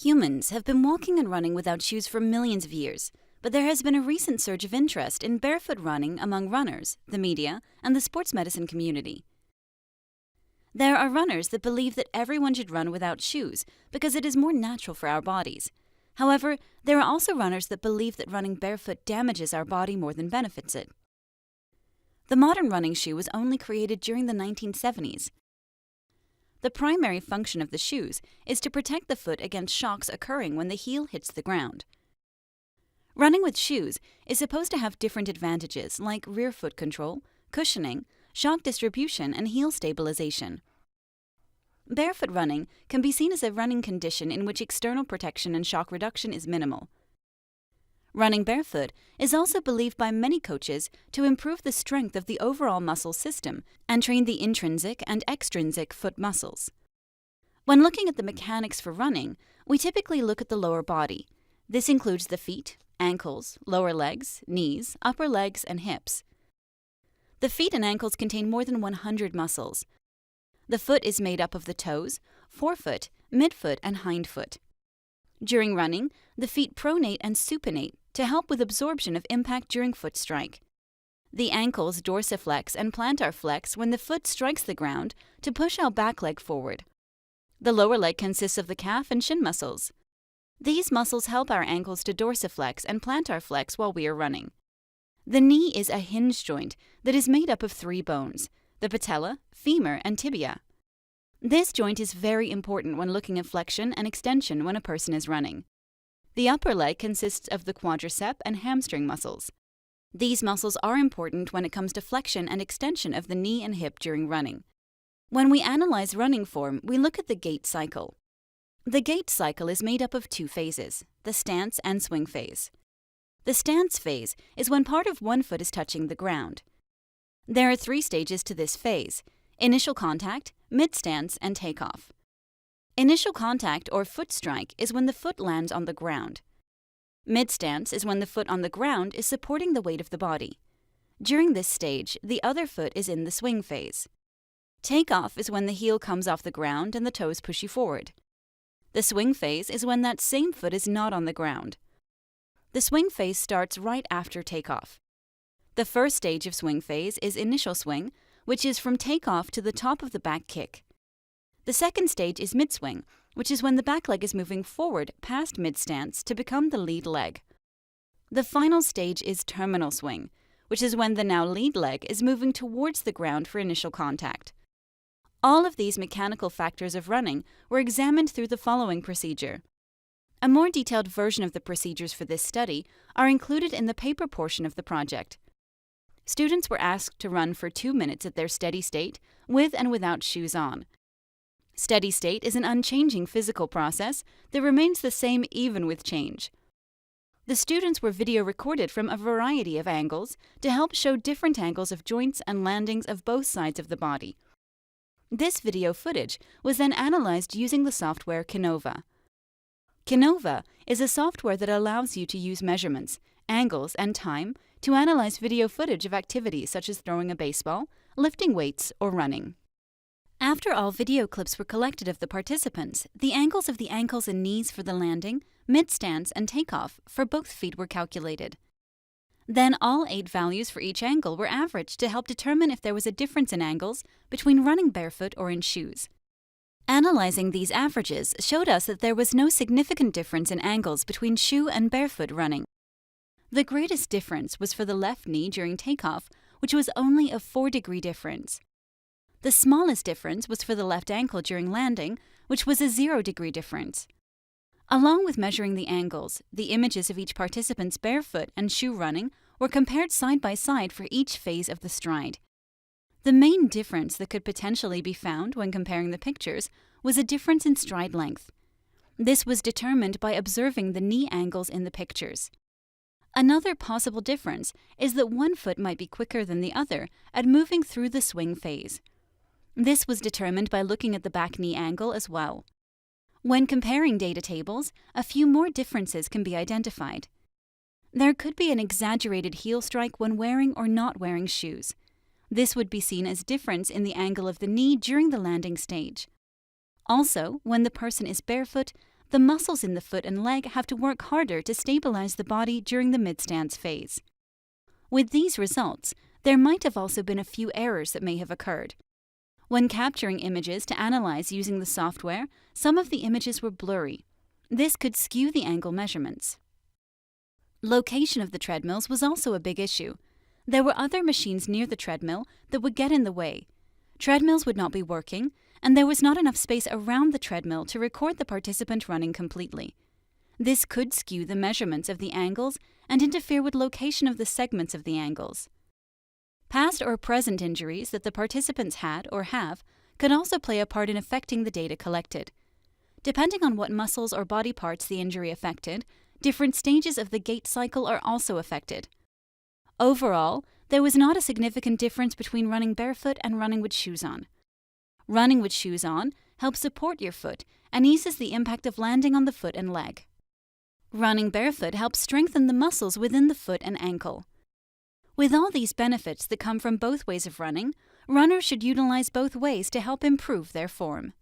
Humans have been walking and running without shoes for millions of years, but there has been a recent surge of interest in barefoot running among runners, the media, and the sports medicine community. There are runners that believe that everyone should run without shoes because it is more natural for our bodies. However, there are also runners that believe that running barefoot damages our body more than benefits it. The modern running shoe was only created during the 1970s. The primary function of the shoes is to protect the foot against shocks occurring when the heel hits the ground. Running with shoes is supposed to have different advantages like rear foot control, cushioning, shock distribution, and heel stabilization. Barefoot running can be seen as a running condition in which external protection and shock reduction is minimal. Running barefoot is also believed by many coaches to improve the strength of the overall muscle system and train the intrinsic and extrinsic foot muscles. When looking at the mechanics for running, we typically look at the lower body. This includes the feet, ankles, lower legs, knees, upper legs, and hips. The feet and ankles contain more than 100 muscles. The foot is made up of the toes, forefoot, midfoot, and hindfoot. During running, the feet pronate and supinate to help with absorption of impact during foot strike. The ankles dorsiflex and plantar flex when the foot strikes the ground to push our back leg forward. The lower leg consists of the calf and shin muscles. These muscles help our ankles to dorsiflex and plantar flex while we are running. The knee is a hinge joint that is made up of 3 bones, the patella, femur, and tibia. This joint is very important when looking at flexion and extension when a person is running. The upper leg consists of the quadricep and hamstring muscles. These muscles are important when it comes to flexion and extension of the knee and hip during running. When we analyze running form, we look at the gait cycle. The gait cycle is made up of 2 phases, the stance and swing phase. The stance phase is when part of one foot is touching the ground. There are 3 stages to this phase: initial contact, mid-stance, and takeoff. Initial contact or foot strike is when the foot lands on the ground. Mid-stance is when the foot on the ground is supporting the weight of the body. During this stage, the other foot is in the swing phase. Takeoff is when the heel comes off the ground and the toes push you forward. The swing phase is when that same foot is not on the ground. The swing phase starts right after takeoff. The first stage of swing phase is initial swing, which is from takeoff to the top of the back kick. The second stage is mid-swing, which is when the back leg is moving forward past mid-stance to become the lead leg. The final stage is terminal swing, which is when the now lead leg is moving towards the ground for initial contact. All of these mechanical factors of running were examined through the following procedure. A more detailed version of the procedures for this study are included in the paper portion of the project. Students were asked to run for 2 minutes at their steady state, with and without shoes on. Steady state is an unchanging physical process that remains the same even with change. The students were video recorded from a variety of angles to help show different angles of joints and landings of both sides of the body. This video footage was then analyzed using the software Canova. Canova is a software that allows you to use measurements, angles, and time to analyze video footage of activities such as throwing a baseball, lifting weights, or running. After all video clips were collected of the participants, the angles of the ankles and knees for the landing, mid-stance, and takeoff for both feet were calculated. Then all 8 values for each angle were averaged to help determine if there was a difference in angles between running barefoot or in shoes. Analyzing these averages showed us that there was no significant difference in angles between shoe and barefoot running. The greatest difference was for the left knee during takeoff, which was only a 4-degree difference. The smallest difference was for the left ankle during landing, which was a 0-degree difference. Along with measuring the angles, the images of each participant's barefoot and shoe running were compared side by side for each phase of the stride. The main difference that could potentially be found when comparing the pictures was a difference in stride length. This was determined by observing the knee angles in the pictures. Another possible difference is that one foot might be quicker than the other at moving through the swing phase. This was determined by looking at the back knee angle as well. When comparing data tables, a few more differences can be identified. There could be an exaggerated heel strike when wearing or not wearing shoes. This would be seen as difference in the angle of the knee during the landing stage. Also, when the person is barefoot, the muscles in the foot and leg have to work harder to stabilize the body during the mid-stance phase. With these results, there might have also been a few errors that may have occurred. When capturing images to analyze using the software, some of the images were blurry. This could skew the angle measurements. Location of the treadmills was also a big issue. There were other machines near the treadmill that would get in the way. Treadmills would not be working, and there was not enough space around the treadmill to record the participant running completely. This could skew the measurements of the angles and interfere with location of the segments of the angles. Past or present injuries that the participants had or have could also play a part in affecting the data collected. Depending on what muscles or body parts the injury affected, different stages of the gait cycle are also affected. Overall, there was not a significant difference between running barefoot and running with shoes on. Running with shoes on helps support your foot and eases the impact of landing on the foot and leg. Running barefoot helps strengthen the muscles within the foot and ankle. With all these benefits that come from both ways of running, runners should utilize both ways to help improve their form.